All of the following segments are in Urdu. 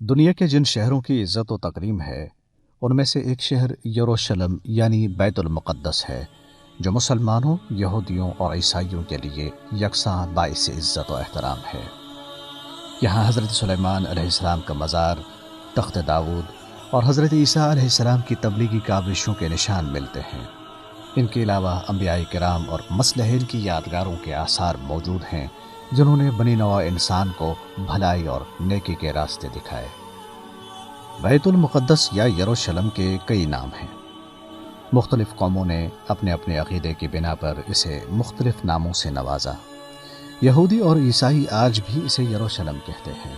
دنیا کے جن شہروں کی عزت و تکریم ہے ان میں سے ایک شہر یروشلم یعنی بیت المقدس ہے، جو مسلمانوں، یہودیوں اور عیسائیوں کے لیے یکساں باعث عزت و احترام ہے۔ یہاں حضرت سلیمان علیہ السلام کا مزار، تخت داؤد اور حضرت عیسیٰ علیہ السلام کی تبلیغی کاوشوں کے نشان ملتے ہیں۔ ان کے علاوہ انبیاء کرام اور مصلحین کی یادگاروں کے آثار موجود ہیں، جنہوں نے بنی نوع انسان کو بھلائی اور نیکی کے راستے دکھائے۔ بیت المقدس یا یروشلم کے کئی نام ہیں۔ مختلف قوموں نے اپنے اپنے عقیدے کی بنا پر اسے مختلف ناموں سے نوازا۔ یہودی اور عیسائی آج بھی اسے یروشلم کہتے ہیں۔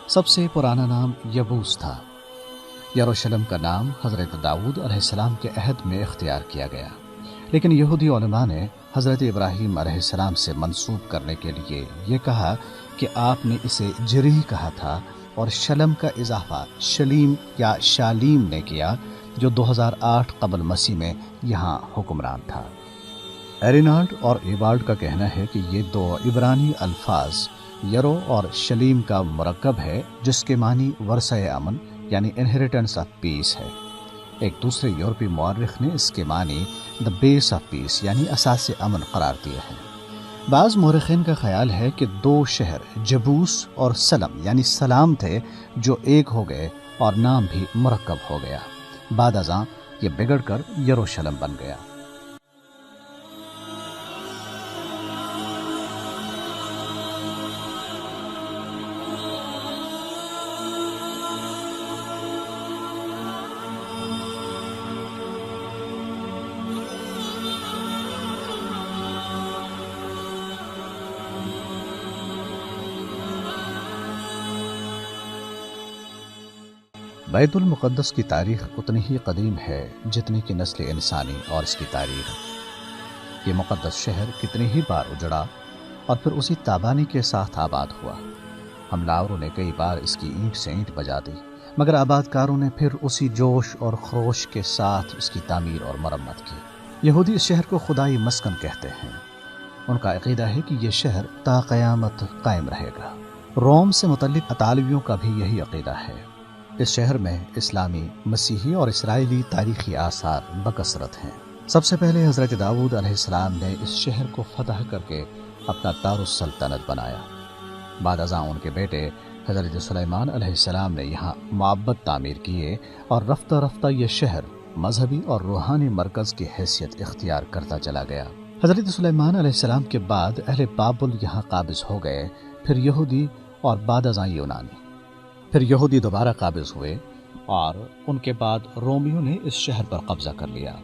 سب سے پرانا نام یبوس تھا۔ یروشلم کا نام حضرت داؤد علیہ السلام کے عہد میں اختیار کیا گیا، لیکن یہودی علماء نے حضرت ابراہیم علیہ السلام سے منسوب کرنے کے لیے یہ کہا کہ آپ نے اسے جریح کہا تھا، اور شلم کا اضافہ شلیم یا شالیم نے کیا، جو 2008 قبل مسیح میں یہاں حکمران تھا۔ ایرینالڈ اور ایوالڈ کا کہنا ہے کہ یہ دو عبرانی الفاظ یرو اور شلیم کا مرکب ہے، جس کے معنی ورثہ امن یعنی انہیریٹنس آف پیس ہے۔ ایک دوسرے یورپی مورخ نے اس کے معنی دا بیس آف پیس یعنی اساس امن قرار دیا ہے۔ بعض مورخین کا خیال ہے کہ دو شہر جبوس اور سلم یعنی سلام تھے، جو ایک ہو گئے اور نام بھی مرکب ہو گیا۔ بعد ازاں یہ بگڑ کر یروشلم بن گیا۔ بیت المقدس کی تاریخ اتنی ہی قدیم ہے جتنی کہ نسل انسانی اور اس کی تاریخ۔ یہ مقدس شہر کتنی ہی بار اجڑا اور پھر اسی تابانی کے ساتھ آباد ہوا۔ حملہ آوروں نے کئی بار اس کی اینٹ سے اینٹ بجا دی، مگر آباد کاروں نے پھر اسی جوش اور خروش کے ساتھ اس کی تعمیر اور مرمت کی۔ یہودی اس شہر کو خدائی مسکن کہتے ہیں۔ ان کا عقیدہ ہے کہ یہ شہر تا قیامت قائم رہے گا۔ روم سے متعلق اطالویوں کا بھی یہی عقیدہ ہے۔ اس شہر میں اسلامی، مسیحی اور اسرائیلی تاریخی آثار بکثرت ہیں۔ سب سے پہلے حضرت داؤد علیہ السلام نے اس شہر کو فتح کر کے اپنا دار السلطنت بنایا۔ بعد ازاں ان کے بیٹے حضرت سلیمان علیہ السلام نے یہاں معبد تعمیر کیے، اور رفتہ رفتہ یہ شہر مذہبی اور روحانی مرکز کی حیثیت اختیار کرتا چلا گیا۔ حضرت سلیمان علیہ السلام کے بعد اہل بابل یہاں قابض ہو گئے، پھر یہودی اور بعد ازاں یونانی۔ پھر یہودی دوبارہ قابض ہوئے اور ان کے بعد رومیوں نے اس شہر پر قبضہ کر لیا۔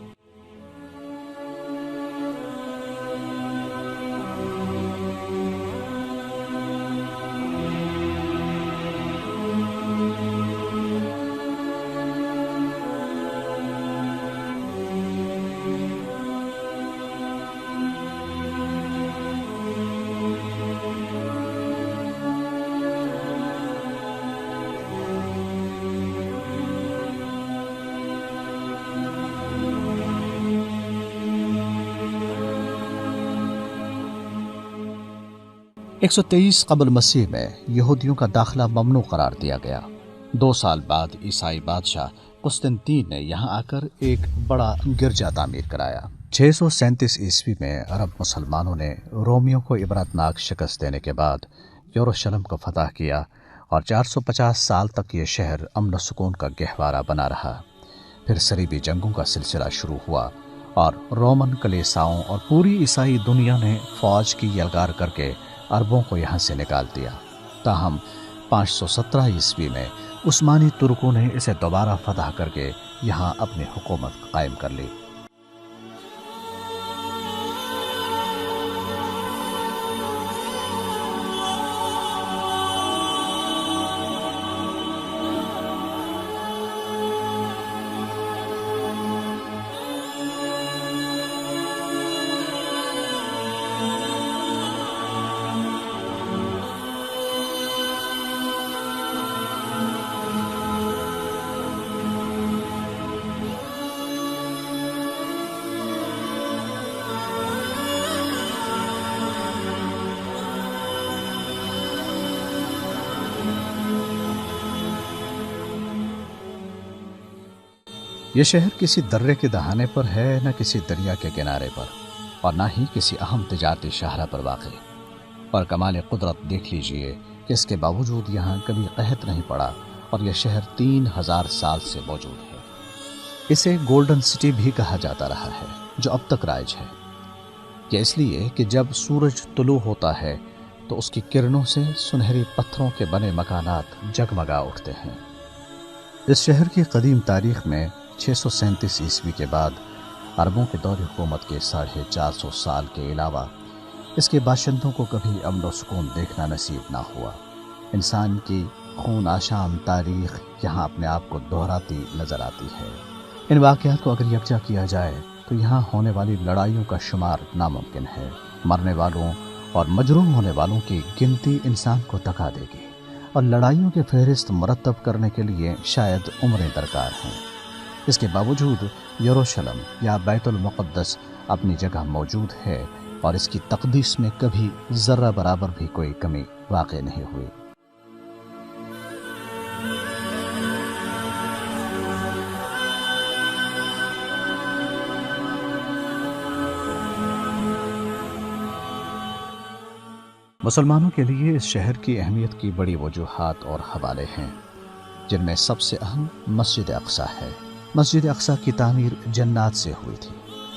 ایک 123 قبل مسیح میں یہودیوں کا داخلہ ممنوع قرار دیا گیا۔ 2 سال بعد عیسائی بادشاہ قسطنطین نے یہاں آ کر ایک بڑا گرجا تعمیر کرایا۔ 637 عیسوی میں عرب مسلمانوں نے رومیوں کو عبرتناک شکست دینے کے بعد یروشلم کو فتح کیا، اور 450 سال تک یہ شہر امن و سکون کا گہوارہ بنا رہا۔ پھر صلیبی جنگوں کا سلسلہ شروع ہوا، اور رومن کلیساؤں اور پوری عیسائی دنیا نے فوج کی یلغار کر کے عربوں کو یہاں سے نکال دیا۔ تاہم 517 عیسوی میں عثمانی ترکوں نے اسے دوبارہ فتح کر کے یہاں اپنی حکومت قائم کر لی۔ یہ شہر کسی درے کے دہانے پر ہے، نہ کسی دریا کے کنارے پر، اور نہ ہی کسی اہم تجارتی شاہراہ پر واقع۔ اور کمال قدرت دیکھ لیجئے کہ اس کے باوجود یہاں کبھی قحط نہیں پڑا، اور یہ شہر 3000 سال سے موجود ہے۔ اسے گولڈن سٹی بھی کہا جاتا رہا ہے، جو اب تک رائج ہے۔ یہ اس لیے کہ جب سورج طلوع ہوتا ہے تو اس کی کرنوں سے سنہری پتھروں کے بنے مکانات جگمگا اٹھتے ہیں۔ اس شہر کی قدیم تاریخ میں 637 عیسوی کے بعد عربوں کے دور حکومت کے 450 سال کے علاوہ اس کے باشندوں کو کبھی امن و سکون دیکھنا نصیب نہ ہوا۔ انسان کی خون آشام تاریخ یہاں اپنے آپ کو دہراتی نظر آتی ہے۔ ان واقعات کو اگر یکجا کیا جائے تو یہاں ہونے والی لڑائیوں کا شمار ناممکن ہے۔ مرنے والوں اور مجروح ہونے والوں کی گنتی انسان کو تکا دے گی، اور لڑائیوں کی فہرست مرتب کرنے کے لیے شاید عمریں درکار ہیں۔ اس کے باوجود یروشلم یا بیت المقدس اپنی جگہ موجود ہے، اور اس کی تقدیس میں کبھی ذرہ برابر بھی کوئی کمی واقع نہیں ہوئی۔ مسلمانوں کے لیے اس شہر کی اہمیت کی بڑی وجوہات اور حوالے ہیں، جن میں سب سے اہم مسجد اقصی ہے۔ مسجد اقصی کی تعمیر جنات سے ہوئی تھی۔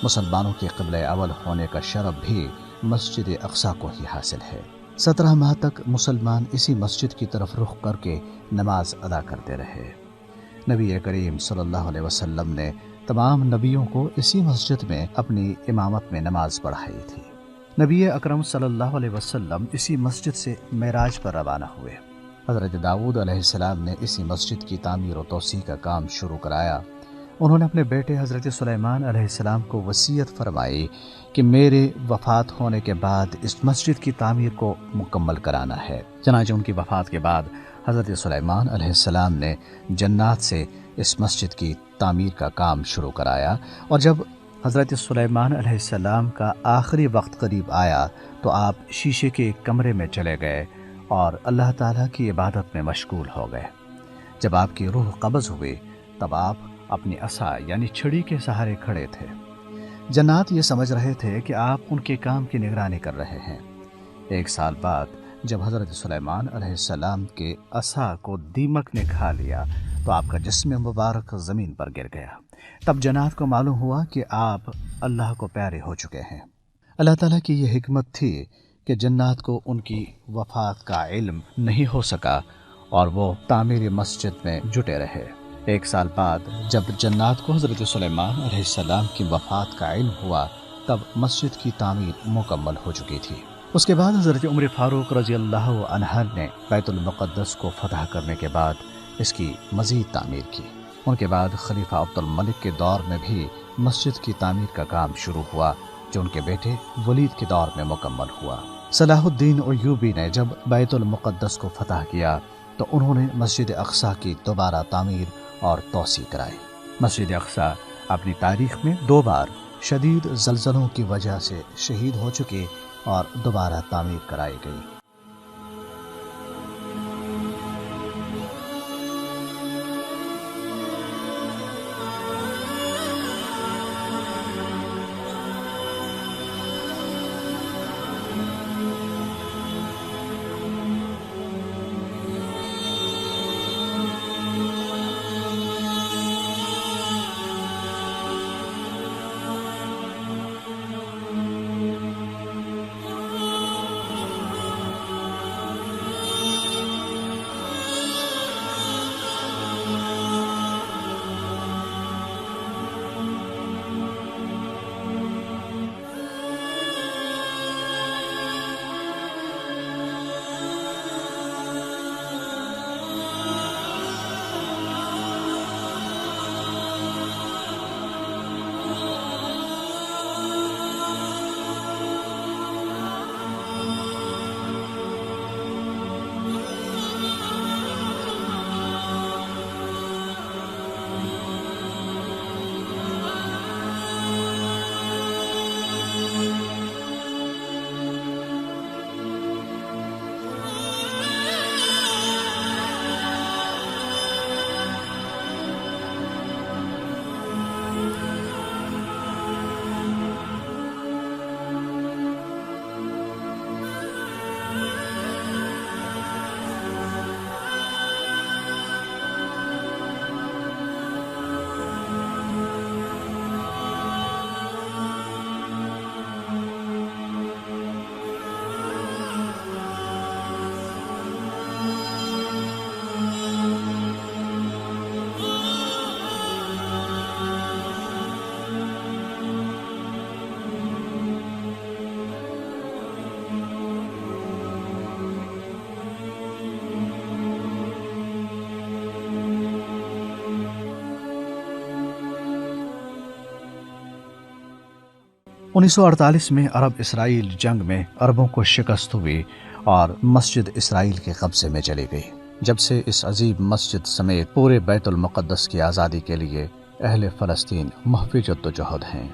مسلمانوں کے قبلہ اول ہونے کا شرف بھی مسجد اقصی کو ہی حاصل ہے۔ 17 ماہ تک مسلمان اسی مسجد کی طرف رخ کر کے نماز ادا کرتے رہے۔ نبی کریم صلی اللہ علیہ وسلم نے تمام نبیوں کو اسی مسجد میں اپنی امامت میں نماز پڑھائی تھی۔ نبی اکرم صلی اللہ علیہ وسلم اسی مسجد سے معراج پر روانہ ہوئے۔ حضرت داؤد علیہ السلام نے اسی مسجد کی تعمیر و توسیع کا کام شروع کرایا۔ انہوں نے اپنے بیٹے حضرت سلیمان علیہ السلام کو وصیت فرمائی کہ میرے وفات ہونے کے بعد اس مسجد کی تعمیر کو مکمل کرانا ہے۔ چنانچہ ان کی وفات کے بعد حضرت سلیمان علیہ السلام نے جنات سے اس مسجد کی تعمیر کا کام شروع کرایا، اور جب حضرت سلیمان علیہ السلام کا آخری وقت قریب آیا تو آپ شیشے کے ایک کمرے میں چلے گئے اور اللہ تعالیٰ کی عبادت میں مشغول ہو گئے۔ جب آپ کی روح قبض ہوئی تب آپ اپنی عصا یعنی چھڑی کے سہارے کھڑے تھے۔ جنات یہ سمجھ رہے تھے کہ آپ ان کے کام کی نگرانی کر رہے ہیں۔ 1 سال بعد جب حضرت سلیمان علیہ السلام کے عصا کو دیمک نے کھا لیا تو آپ کا جسم مبارک زمین پر گر گیا۔ تب جنات کو معلوم ہوا کہ آپ اللہ کو پیارے ہو چکے ہیں۔ اللہ تعالیٰ کی یہ حکمت تھی کہ جنات کو ان کی وفات کا علم نہیں ہو سکا اور وہ تعمیر مسجد میں جٹے رہے۔ 1 سال بعد جب جنات کو حضرت سلیمان علیہ السلام کی وفات کا علم ہوا تب مسجد کی تعمیر مکمل ہو چکی تھی۔ اس کے بعد حضرت عمر فاروق رضی اللہ عنہ نے بیت المقدس کو فتح کرنے کے بعد اس کی مزید تعمیر کی۔ ان کے بعد خلیفہ عبد الملک کے دور میں بھی مسجد کی تعمیر کا کام شروع ہوا، جو ان کے بیٹے ولید کے دور میں مکمل ہوا۔ صلاح الدین ایوبی نے جب بیت المقدس کو فتح کیا تو انہوں نے مسجد اقصی کی دوبارہ تعمیر اور توسیع کرائی۔ مسجد اقصی اپنی تاریخ میں 2 بار شدید زلزلوں کی وجہ سے شہید ہو چکی اور دوبارہ تعمیر کرائی گئی۔ 1948 میں عرب اسرائیل جنگ میں عربوں کو شکست ہوئی اور مسجد اسرائیل کے قبضے میں چلی گئی۔ جب سے اس عظیم مسجد سمیت پورے بیت المقدس کی آزادی کے لیے اہل فلسطین محو جدوجہد ہیں۔